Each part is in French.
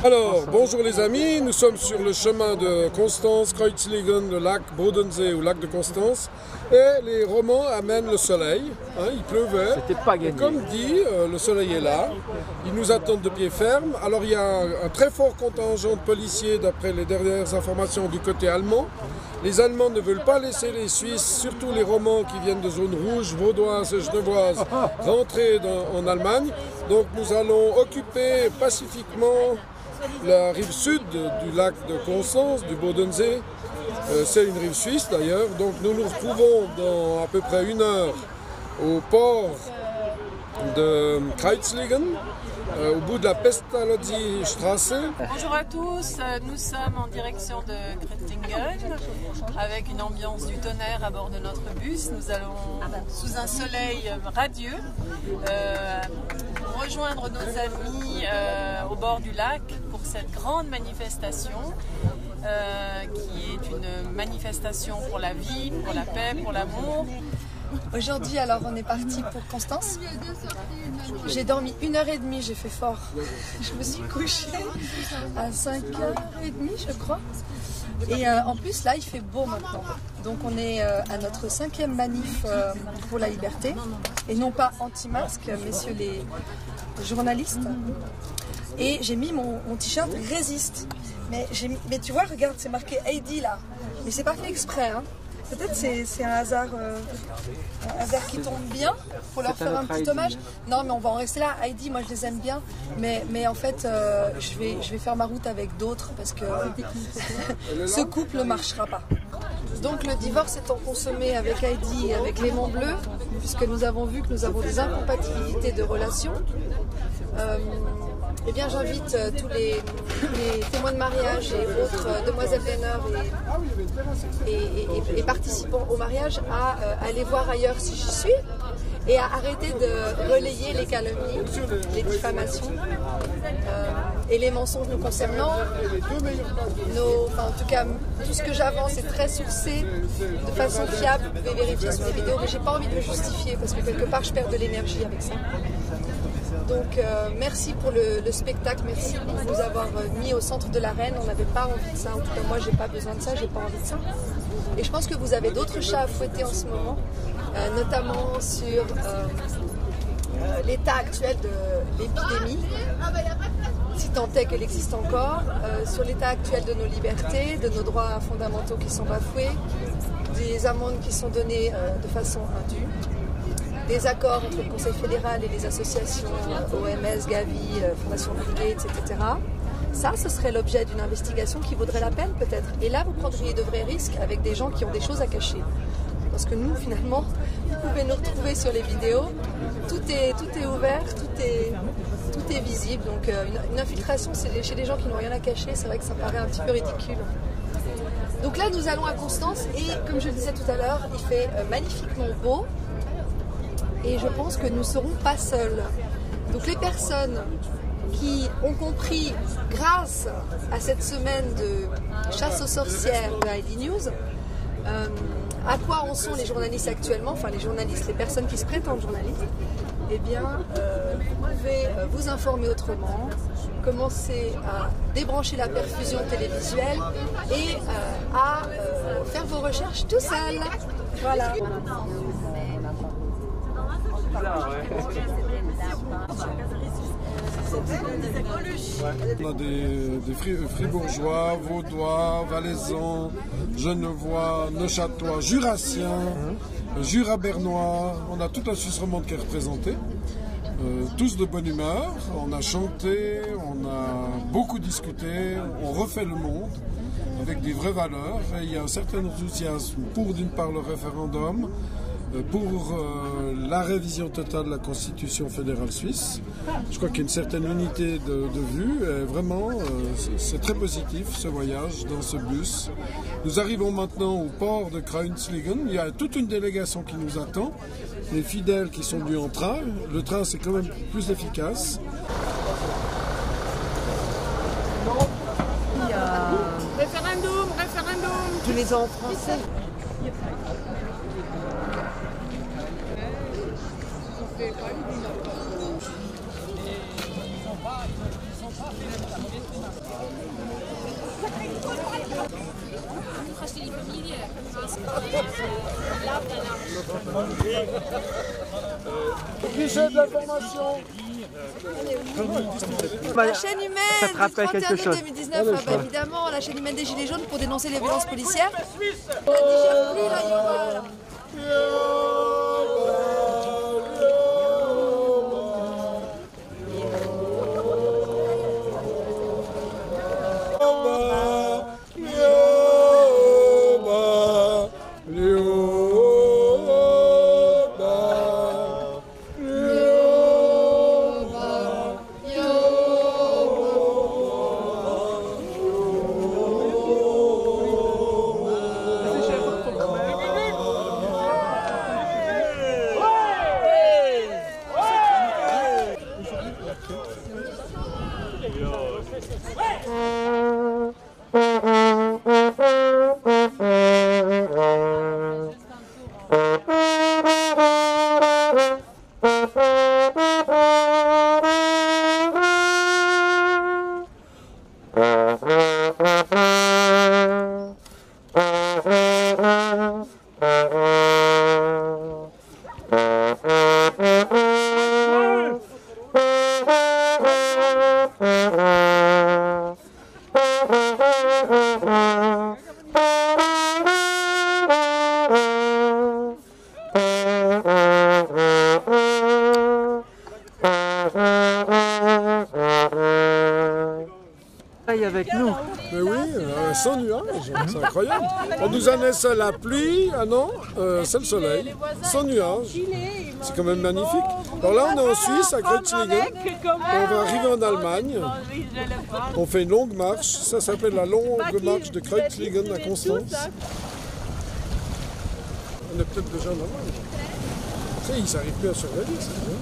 Alors, bonjour les amis, nous sommes sur le chemin de Constance, Kreuzlingen, le lac Bodensee ou lac de Constance. Et les Romans amènent le soleil, hein, il pleuvait. C'était pas gagné. Et comme dit, le soleil est là, ils nous attendent de pied ferme. Alors il y a un très fort contingent de policiers d'après les dernières informations du côté allemand. Les Allemands ne veulent pas laisser les Suisses, surtout les Romans qui viennent de zones rouges, vaudoises et genevoises, rentrer en Allemagne. Donc nous allons occuper pacifiquement la rive sud du lac de Constance, du Bodensee. C'est une rive suisse d'ailleurs. Donc nous nous retrouvons dans à peu près 1 heure au port de Kreuzlingen, au bout de la Pestalozzi Straße. Bonjour à tous, nous sommes en direction de Kreuzlingen avec une ambiance du tonnerre à bord de notre bus. Nous allons sous un soleil radieux rejoindre nos amis au bord du lac pour cette grande manifestation qui est une manifestation pour la vie, pour la paix, pour l'amour. Aujourd'hui, alors, on est parti pour Constance. J'ai dormi 1h30, j'ai fait fort. Je me suis couchée à 5h30, je crois. Et en plus, là, il fait beau maintenant. Donc, on est à notre 5e manif pour la liberté. Et non pas anti-masque, messieurs les journalistes. Et j'ai mis mon t-shirt Résiste. Mais tu vois, regarde, c'est marqué Heidi là. Mais c'est pas fait exprès, hein. Peut-être c'est un hasard qui tombe bien pour leur faire un petit hommage. Non, mais on va en rester là. Heidi, moi je les aime bien, mais en fait je vais faire ma route avec d'autres parce que ce couple ne marchera pas. Donc le divorce étant consommé avec Heidi et avec Léman Bleu, puisque nous avons vu que nous avons des incompatibilités de relations, eh bien j'invite tous les témoins de mariage et autres demoiselles d'honneur et participants au mariage à aller voir ailleurs si j'y suis et à arrêter de relayer les calomnies, les diffamations et les mensonges nous concernant. En tout cas, tout ce que j'avance est très sourcé, de façon fiable, vous pouvez vérifier sur les vidéos, mais j'ai pas envie de me justifier parce que quelque part je perds de l'énergie avec ça. Donc merci pour le spectacle, merci pour nous avoir mis au centre de l'arène. On n'avait pas envie de ça, en tout cas moi j'ai pas besoin de ça, j'ai pas envie de ça. Et je pense que vous avez d'autres chats à fouetter en ce moment, notamment sur l'état actuel de l'épidémie, si tant est qu'elle existe encore, sur l'état actuel de nos libertés, de nos droits fondamentaux qui sont bafoués, des amendes qui sont données de façon indue, des accords entre le Conseil fédéral et les associations OMS, Gavi, Fondation Bill Gates, etc. Ça, ce serait l'objet d'une investigation qui vaudrait la peine peut-être. Et là, vous prendriez de vrais risques avec des gens qui ont des choses à cacher. Parce que nous, finalement, vous pouvez nous retrouver sur les vidéos. Tout est ouvert, tout est visible. Donc une infiltration chez des gens qui n'ont rien à cacher, c'est vrai que ça paraît un petit peu ridicule. Donc là, nous allons à Constance et comme je le disais tout à l'heure, il fait magnifiquement beau. Et je pense que nous ne serons pas seuls. Donc les personnes qui ont compris, grâce à cette semaine de chasse aux sorcières de Heidi News, à quoi en sont les journalistes actuellement, enfin les journalistes, les personnes qui se prétendent journalistes, eh bien vous pouvez vous informer autrement, commencer à débrancher la perfusion télévisuelle et à faire vos recherches tout seul. Voilà. On a des fribourgeois, vaudois, valaisans, genevois, neuchâtelois, jurassiens, jura-bernois. On a tout un Suisse romande qui est représenté. Tous de bonne humeur. On a chanté, on a beaucoup discuté, on refait le monde avec des vraies valeurs. Et il y a un certain enthousiasme pour d'une part le référendum, pour la révision totale de la Constitution fédérale suisse. Je crois qu'il y a une certaine unité de vue et vraiment c'est très positif ce voyage dans ce bus. Nous arrivons maintenant au port de Kreuzlingen. Il y a toute une délégation qui nous attend, les fidèles qui sont venus en train. Le train c'est quand même plus efficace. Il y a... Référendum, référendum. Tous les ans en français. Guichet de l'information. La chaîne humaine Ça te rappelle du 31 quelque chose? 2019, ah bah, évidemment, la chaîne humaine des Gilets jaunes pour dénoncer les violences policières. On ne digère plus la Yoa. Avec nous. Mais oui, sans nuages, c'est incroyable. On nous annonce la pluie, ah non, c'est le soleil, sans nuages. C'est quand même magnifique. Alors là, on est en Suisse, à Kreuzlingen. On va arriver en Allemagne. On fait une longue marche. Ça s'appelle la longue marche de Kreuzlingen à Constance. On est peut-être déjà en Allemagne. Tu sais, ils n'arrivent plus à surveiller, c'est bien.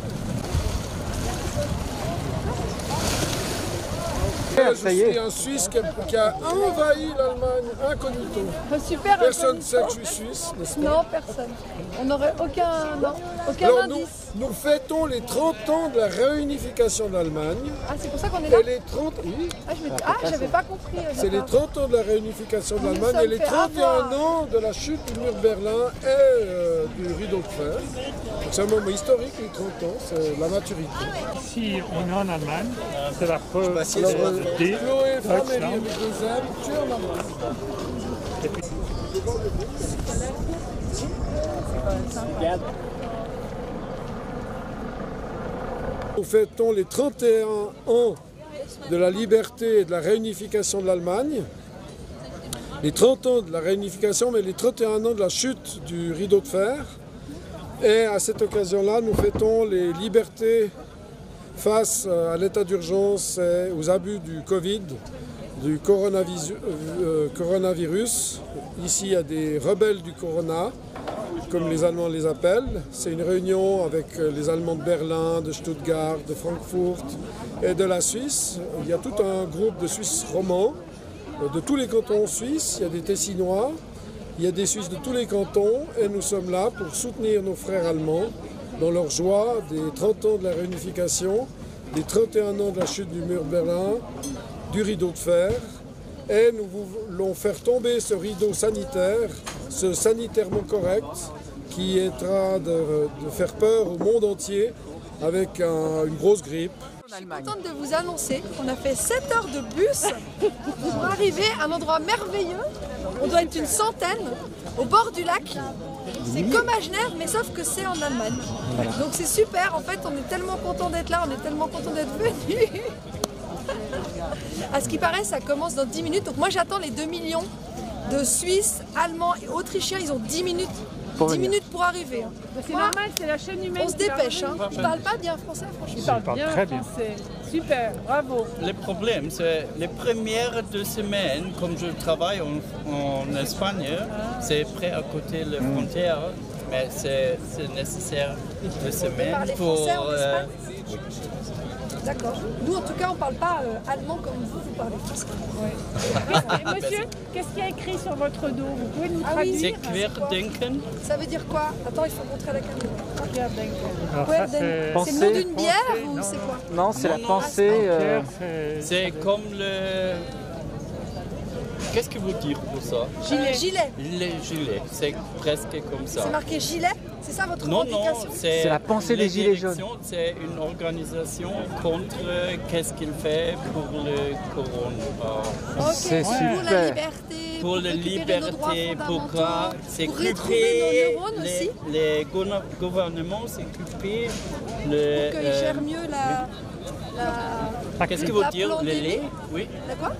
Je suis un Suisse qui a envahi l'Allemagne incognito. Super. Personne ne sait que je suis suisse, n'est-ce pas? Non, personne. On n'aurait aucun Alors, indice. nous fêtons les 30 ans de la réunification de l'Allemagne. Ah, c'est pour ça qu'on est là? Et les 30... Oui, J'avais pas compris. c'est les 30 ans de la réunification de Nous l'Allemagne et sommes les fait 31 avoir. ans de la chute du mur de Berlin et du rideau de fer. Donc, c'est un moment historique, les 30 ans, c'est la maturité. Si on est en Allemagne, c'est la preuve de Chloé, femme et avec deux âmes, tu es en Allemagne. Nous fêtons les 31 ans de la liberté et de la réunification de l'Allemagne. Les 30 ans de la réunification, mais les 31 ans de la chute du rideau de fer. Et à cette occasion-là, nous fêtons les libertés face à l'état d'urgence et aux abus du Covid, du coronavirus. Ici, il y a des rebelles du corona, comme les Allemands les appellent. C'est une réunion avec les Allemands de Berlin, de Stuttgart, de Francfort et de la Suisse. Il y a tout un groupe de Suisses romans, de tous les cantons suisses. Il y a des Tessinois, il y a des Suisses de tous les cantons et nous sommes là pour soutenir nos frères allemands dans leur joie des 30 ans de la réunification, des 31 ans de la chute du mur de Berlin, du rideau de fer. Et nous voulons faire tomber ce rideau sanitaire, ce sanitairement correct, qui est en train de faire peur au monde entier avec une grosse grippe. Je suis contente de vous annoncer qu'on a fait 7 heures de bus pour arriver à un endroit merveilleux. On doit être une centaine au bord du lac. C'est comme à Genève, mais sauf que c'est en Allemagne. Donc c'est super, en fait, on est tellement content d'être là, on est tellement content d'être venus. À ce qui paraît, ça commence dans 10 minutes. Donc moi j'attends les 2 millions de Suisses, Allemands et Autrichiens. Ils ont 10 minutes pour 10 venir. minutes pour arriver. Hein. C'est normal, c'est la chaîne humaine. On se dépêche. Hein. Ils parlent pas bien français, franchement. Ils parlent parle bien très bien. français. Super, bravo. Le problème, c'est les premières 2 semaines, comme je travaille en Espagne, c'est près à côté de la frontière, mais c'est nécessaire 2 semaines parlez pour... français en Espagne oui. D'accord. Nous, en tout cas, on parle pas allemand comme vous parlez français. Et monsieur, qu'est-ce qu'il y a écrit sur votre dos? Vous pouvez nous Ah oui. C'est traduire? Querdenken. Ça veut dire quoi? Attends, il faut montrer à la caméra. Alors Ouais, ça, c'est c'est... le Pensée. nom d'une bière Pensée, ou non, c'est quoi? Non, c'est la Non, pensée. Pierre, c'est... C'est comme le... Qu'est-ce que vous dites pour ça? Gilet. Les gilets, c'est presque comme ça. C'est marqué gilet? C'est ça votre Non, revendication? C'est la pensée des Gilets jaunes. C'est une organisation contre qu'est-ce qu'il fait pour le corona. Ok, C'est pour la super. liberté, Pour la récupérer nos droits liberté, fondamentaux, pourquoi c'est pour retrouver nos neurones aussi, les gouvernements s'occuper le... pour qu'ils gèrent mieux Qu'est-ce que vous la dire? Le pandémie. lait? Oui. La quoi?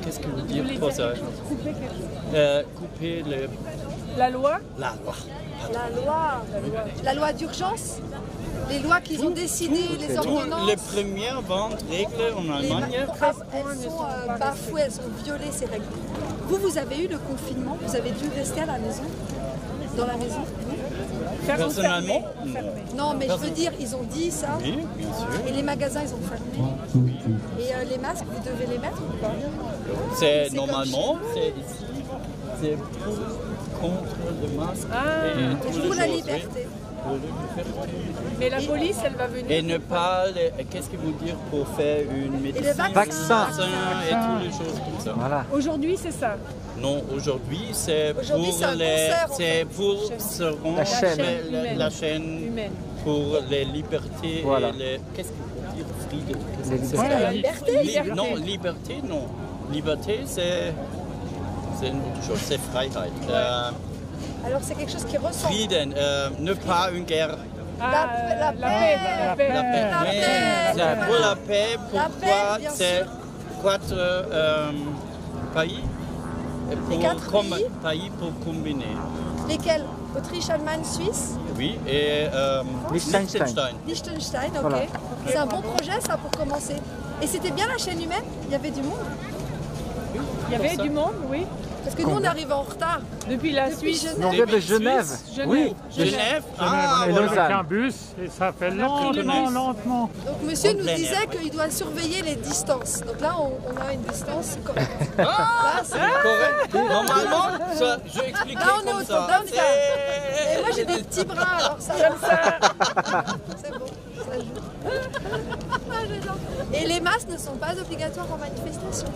Qu'est-ce que vous dire pour ça? Couper quelque chose. Couper le... La loi? La loi. La loi d'urgence, les lois qu'ils ont décidées, les Toutes ordonnances. les premières ventes règles en Allemagne. Elles sont bafouées, elles ont violé ces règles. Vous avez eu le confinement, vous avez dû rester à la maison, dans la maison. Personnellement, Non, mais je veux dire, ils ont dit ça. oui, bien sûr. Et les magasins, ils ont fermé. Et les masques, vous devez les mettre ou pas? C'est C'est normalement, c'est ici, c'est contre le masque et toutes Pour les la choses, liberté. oui. Pour la liberté. Mais la police, elle va venir. Et ne pas, qu'est-ce que vous dire pour faire une médecine, vaccin. et toutes les choses comme ça. Voilà. Aujourd'hui, c'est ça. Non, aujourd'hui c'est Aujourd'hui, pour c'est un concert, en c'est fait. pour se rendre La chaîne. la chaîne Humaine. pour les libertés Voilà. et les qu'est-ce que vous dire freedom, qu'est-ce Les que c'est? libertés. C'est la liberté. Non, liberté, non. Liberté, c'est une autre chose, c'est freiheit. Alors c'est quelque chose qui ressemble. Frieden, ne pas une guerre. La paix. paix. La paix. La Mais paix. c'est pour la paix, La pourquoi paix, bien c'est sûr. 4 pays Les 4 comme pays pays pour combiner. Lesquels? Autriche, Allemagne, Suisse, Oui, et Liechtenstein. Liechtenstein, ok. Voilà. C'est un bon projet ça pour commencer. Et c'était bien la chaîne humaine? Il y avait du monde? Il y avait ça. du monde, oui. Parce que nous on arrive en retard. Depuis la Depuis Suisse. Genève. Non, on vient de Depuis Genève. Suisse, Oui. Genève. On est voilà. avec un bus et ça fait lentement. Donc monsieur nous plein disait air, oui. qu'il doit surveiller les distances. Donc là on a une distance correcte. Ah, Là, c'est- correct. Normalement, ça, je expliquais Là, on est comme au ça. top, comme ça. C'est- Et moi j'ai des petits bras alors ça va. C'est bon, ça joue. J'adore. Et les masques ne sont pas obligatoires en manifestation.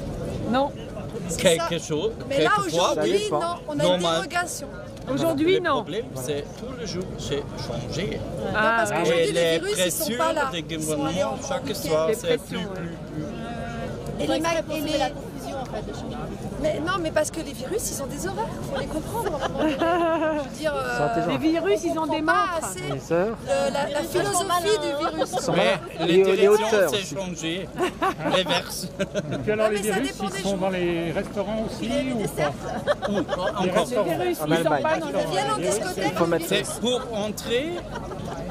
Non. C'est Quelque ça. chose, Mais là quelquefois, aujourd'hui dépend. non, on a Normal. une dérogation. Aujourd'hui, Le non. problème, c'est tout le jour, c'est changé. Non, parce Ah, qu'aujourd'hui Et les les virus ils sont pressions pas là. des Ils sont allés en gouvernements, chaque week-end. soir, Les c'est pressions, ouais. Et les Mais non, mais parce que les virus, ils ont des horaires, il faut les comprendre. à un moment donné. Je veux dire, Les virus, ils ont des pas montres. assez Les heures. la philosophie du virus. Sont Mais malins. les Les directions, hauteurs c'est aussi. changé. Reverse. Et puis alors Ouais, les mais ça virus, dépend des ils sont jours. dans les restaurants aussi ou pas? Encore. Les virus, En ils sont Allemagne. pas dans Ils viennent en discothèque. Il faut mettre C'est pour entrer,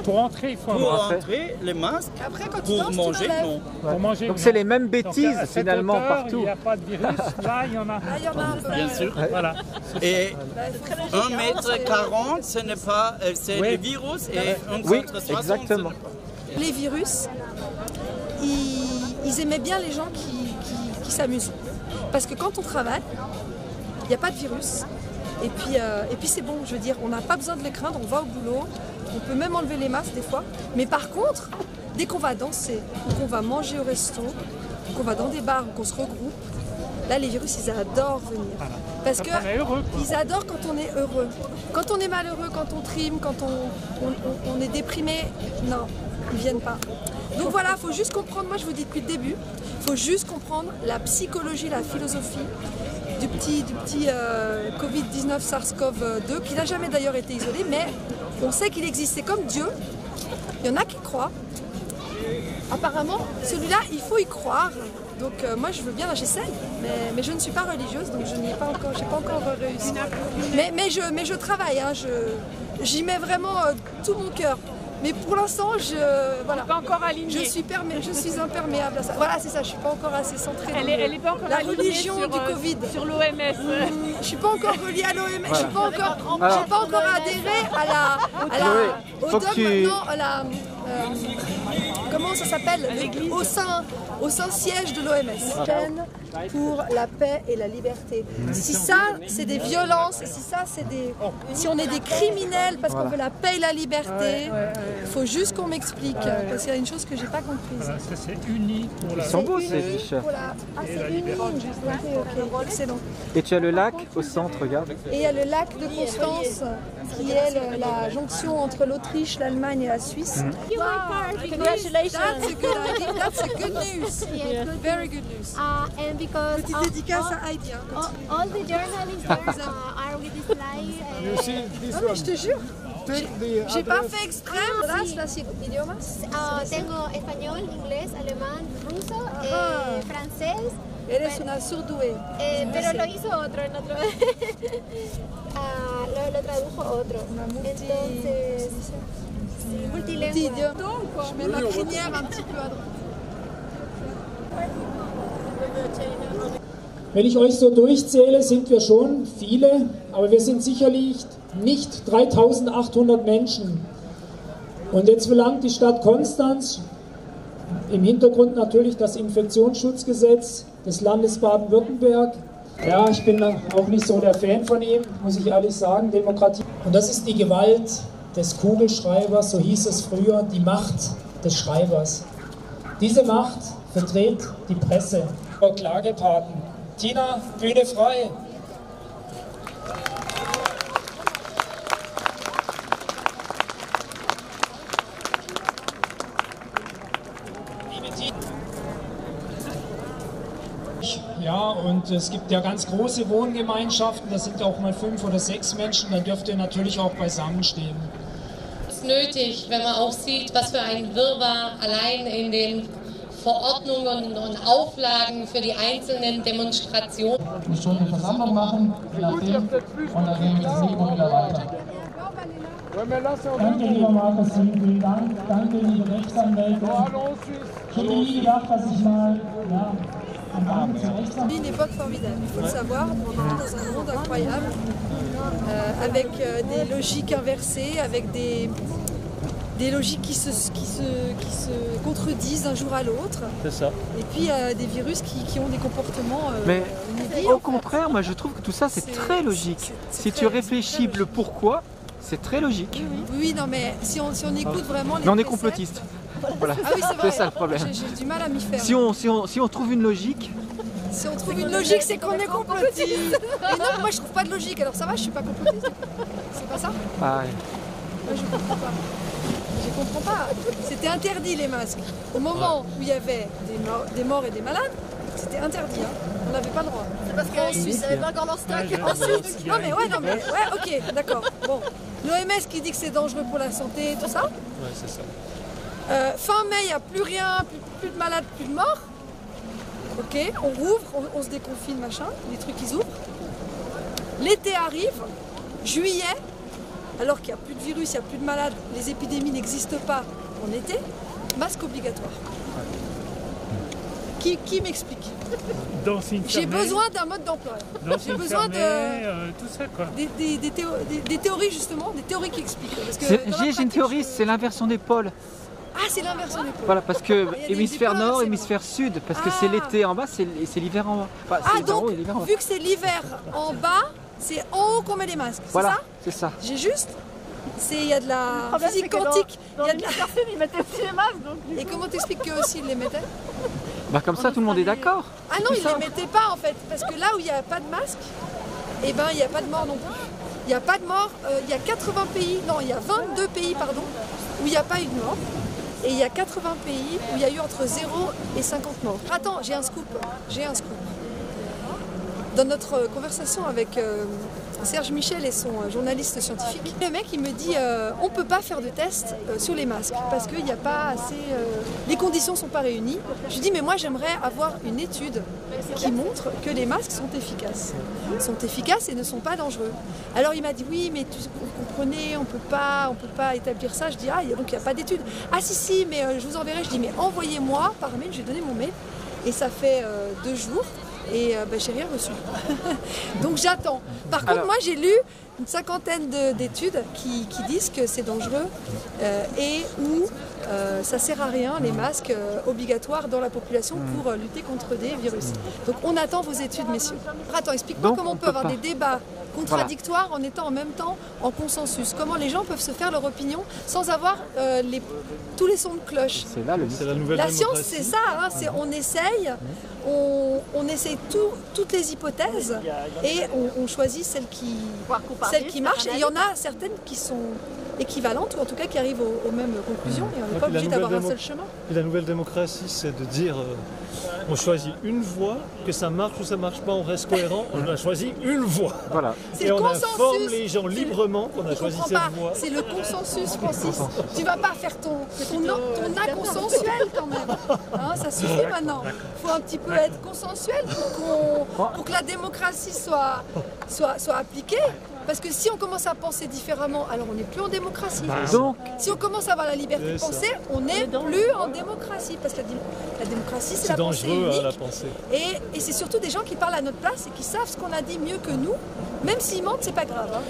Pour entrer, il faut avoir. les masques. Après, quand tu Pour danses, manger, tu l'enlèves. non. Pour manger. Donc non. c'est les mêmes Donc, bêtises à cette finalement hauteur, partout. Il n'y a pas de virus. Là, il y en a. Ah, il y en a un peu. Bien sûr. Voilà. Et Bah, très légèrement, 1,40 m, ce n'est pas, c'est Oui. le virus et Oui, 1,60 m. exactement. Les virus, ils aimaient bien les gens qui s'amusent. Parce que quand on travaille, il n'y a pas de virus. Et puis c'est bon, je veux dire, on n'a pas besoin de les craindre, on va au boulot, on peut même enlever les masques des fois. Mais par contre, dès qu'on va danser, ou qu'on va manger au resto, ou qu'on va dans des bars, ou qu'on se regroupe, là les virus ils adorent venir. Parce Quand que on est heureux, quoi. ils adorent quand on est heureux. Quand on est malheureux, quand on trime, quand on est déprimé, non, ils viennent pas. Donc voilà, il faut juste comprendre, moi je vous dis depuis le début, il faut juste comprendre la psychologie, la philosophie du petit Covid-19 SARS-CoV-2, qui n'a jamais d'ailleurs été isolé, mais on sait qu'il existait comme Dieu. Il y en a qui croient. Apparemment, celui-là, il faut y croire. Donc moi je veux bien, j'essaye, mais je ne suis pas religieuse, donc je n'ai pas encore, j'ai pas encore réussi. Mais je travaille, hein, j'y mets vraiment tout mon cœur. Mais pour l'instant, voilà, Pas encore alignée. je suis imperméable à ça. Voilà, c'est ça, je suis pas encore assez centrée. Elle est pas encore la alignée religion sur, du Covid. sur l'OMS. Je suis pas encore reliée à l'OMS, je suis pas encore adhérée au dogme, non, comment ça s'appelle, au sein siège de l'OMS. Chaîne pour la paix et la liberté. Si ça, c'est des violences, si on est des criminels parce qu'on veut la paix et la liberté, il faut juste qu'on m'explique, parce qu'il y a une chose que j'ai pas comprise. Ça c'est uni pour la... Ils sont beaux ces t-shirts. Ah, c'est uni. Ok, excellent. Et tu as le lac au centre, regarde. Et il y a le lac de Constance, qui est la jonction entre l'Autriche, l'Allemagne et la Suisse. Wow, congratulations. That's a good news. Very good news. And because Petite dédicace à Heidi. all the journalists are with this live. Non mais je te jure, j'ai pas fait exprès. Las idiomas. Tengo español, inglés, alemán, ruso, francés. Eres una surdouée. Pero lo hizo otro en otro. Lo tradujo otro. Entonces, multilingüe. Je mets ma crinière un petit peu à droite. Wenn ich euch so durchzähle, sind wir schon viele, aber wir sind sicherlich nicht 3800 Menschen. Und jetzt verlangt die Stadt Konstanz, im Hintergrund natürlich das Infektionsschutzgesetz des Landes Baden-Württemberg. Ja, ich bin auch nicht so der Fan von ihm, muss ich ehrlich sagen, Demokratie. Und das ist die Gewalt des Kugelschreibers, so hieß es früher, die Macht des Schreibers. Diese Macht vertritt die Presse. Klagepaten. Tina, Bühne frei. Ja, und es gibt ja ganz große Wohngemeinschaften, da sind auch mal 5 oder 6 Menschen, dann dürft ihr natürlich auch beisammen stehen. Es ist nötig, wenn man auch sieht, was für ein Wirrwarr allein in den Verordnungen und Auflagen für die einzelnen Demonstrationen. Ich muss schon eine Versammlung machen, je nachdem, und dann gehen wir das Mikro wieder weiter. Danke, lieber Markus, vielen Dank. Danke, liebe Rechtsanwälte. Ich hätte nie gedacht, dass ich mal, ja, Une époque formidable, il faut le savoir, on est dans un monde incroyable, avec des logiques inversées, avec des logiques qui se contredisent d'un jour à l'autre. C'est ça. Et puis des virus qui ont des comportements Mais inédits, au contraire, moi je trouve que tout ça c'est très logique. Si tu réfléchis le pourquoi, c'est très logique. Oui, non mais si on écoute vraiment les Mais on est préceptes, complotiste. Voilà, ah oui, c'est ça le problème. J'ai du mal à m'y faire. Si on trouve une logique, Si on trouve une logique, c'est qu'on est complotiste. Et non, moi je trouve pas de logique, alors ça va, je suis pas complotiste. C'est pas ça? pareil. Moi je comprends pas. Je comprends pas. C'était interdit les masques. Au moment où il y avait des morts et des malades, c'était interdit. Hein. On n'avait pas le droit. C'est parce qu'ils n'avaient pas encore leur stock. Ensuite, non mais ok, d'accord. Bon, l'OMS qui dit que c'est dangereux pour la santé, tout ça. Ouais, c'est ça. Fin mai, il n'y a plus rien, plus de malades, plus de morts. Ok, on rouvre, on se déconfine, machin, les trucs ils ouvrent. L'été arrive, juillet, alors qu'il n'y a plus de virus, il n'y a plus de malades, les épidémies n'existent pas en été, masque obligatoire. Qui m'explique? J'ai besoin d'un mode d'emploi. J'ai besoin de tout ça quoi. Des théories justement, des théories qui expliquent. J'ai une théorie, c'est l'inversion des pôles. Ah, c'est l'inversion des pôles. Voilà, parce que des hémisphère pôles, nord, c'est hémisphère sud, parce que c'est l'été en bas, c'est l'hiver en bas. Enfin, c'est l'hiver en donc, haut et l'hiver en bas. vu que c'est l'hiver en bas, c'est en haut qu'on met les masques, c'est Voilà, ça? c'est ça. J'ai juste, il y a de la physique quantique. Dans les personnes, ils mettaient aussi les masques. Donc, Et comment t'expliques qu'eux aussi ils les mettaient? Bah comme ça, tout le monde est d'accord. Ah non, ils les mettaient pas en fait, parce que là où il n'y a pas de masque, eh ben il n'y a pas de mort non plus. Il n'y a pas de mort, il y a 80 pays, non, il y a 22 pays, pardon, où il n'y a pas eu de mort. Et il y a 80 pays où il y a eu entre 0 et 50 morts. Attends, j'ai un scoop. dans notre conversation avec Serge Michel et son journaliste scientifique, le mec il me dit on ne peut pas faire de tests sur les masques parce qu'il n'y a pas assez... les conditions ne sont pas réunies. Je lui dis mais moi j'aimerais avoir une étude qui montre que les masques sont efficaces. Ils sont efficaces et ne sont pas dangereux. Alors il m'a dit oui mais vous comprenez, on peut pas établir ça. Je dis ah donc il n'y a pas d'étude. Ah si mais je vous enverrai. Je dis mais envoyez-moi par mail, je vais donner mon mail. Et ça fait 2 jours. Et j'ai rien reçu. Donc j'attends. Par contre, moi j'ai lu une 50aine d'études qui disent que c'est dangereux et où ça sert à rien les masques obligatoires dans la population pour lutter contre des virus. Donc on attend vos études, messieurs. Attends, explique-moi comment on peut avoir des débats contradictoires en étant en même temps en consensus. Comment les gens peuvent se faire leur opinion sans avoir tous les sons de cloche. C'est là la nouvelle La démocratie. science, c'est ça. Hein, on essaye, on essaye toutes les hypothèses et on choisit celle qui marche. Et il y en a certaines qui sont équivalentes ou en tout cas qui arrivent aux mêmes conclusions et on n'est pas obligé d'avoir un seul chemin. Et la nouvelle démocratie, c'est de dire on choisit une voie, que ça marche ou ça marche pas, on reste cohérent, on a choisi une voie. Voilà. Et on informe les gens librement qu'on a choisi cette voie. C'est le consensus, Francis. Tu vas pas faire ton consensuel quand même. Hein, ça suffit maintenant. Il faut un petit peu être consensuel pour que la démocratie soit appliquée. Parce que si on commence à penser différemment, alors on n'est plus en démocratie. Donc, si on commence à avoir la liberté de penser, on n'est plus en démocratie. Parce que la démocratie, c'est la pensée unique. La pensée. Et c'est surtout des gens qui parlent à notre place et qui savent ce qu'on a dit mieux que nous. Même s'ils mentent, c'est pas grave. Hein.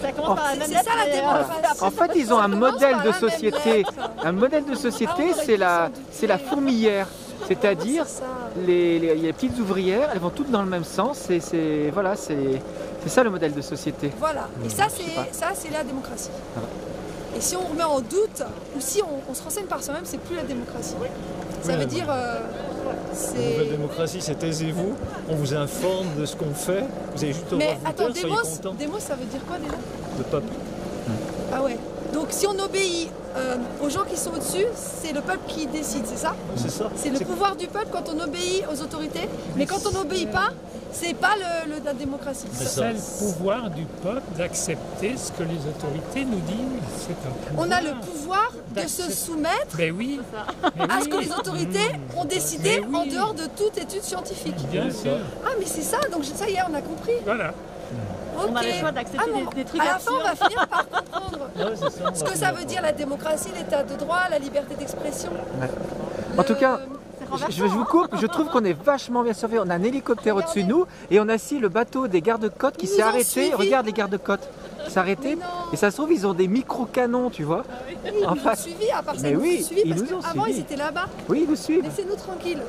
C'est ça la démocratie. En fait, ils ont un modèle de société. Un modèle de société, c'est la fourmilière. C'est-à-dire, les petites ouvrières, elles vont toutes dans le même sens. C'est ça le modèle de société. Voilà. Et ça, c'est la démocratie. Voilà. Et si on remet en doute, ou si on se renseigne par soi-même, c'est plus la démocratie. Ça veut dire... La nouvelle démocratie, c'est taisez-vous, on vous informe de ce qu'on fait, vous avez juste au droit de vous taire, soyez contents. Démos, ça veut dire quoi déjà? Le peuple. Ah ouais. Donc si on obéit aux gens qui sont au-dessus, c'est le peuple qui décide, c'est ça? C'est ça. C'est le pouvoir du peuple quand on obéit aux autorités, mais quand on n'obéit pas, c'est pas la démocratie. C'est le pouvoir du peuple d'accepter ce que les autorités nous disent. On a le pouvoir de se soumettre à ce que les autorités ont décidé en dehors de toute étude scientifique. Bien sûr. Ah mais c'est ça, donc ça y est, on a compris. Voilà. Okay. On a le choix d'accepter des trucs à la fin, on va finir par comprendre ce que ça veut dire la démocratie, l'état de droit, la liberté d'expression. Ouais. En tout cas, je vous coupe, je trouve qu'on est vachement bien surveillé. On a un hélicoptère au-dessus de nous et on a aussi le bateau des gardes-côtes qui s'est arrêté. Regarde les gardes-côtes. Ils s'est arrêté et ça se trouve, ils ont des micro-canons, tu vois. Ils nous ont suivis, à part ça, ils nous ont suivis parce qu'avant ils étaient là-bas. Oui, ils nous suivent. Laissez-nous tranquilles.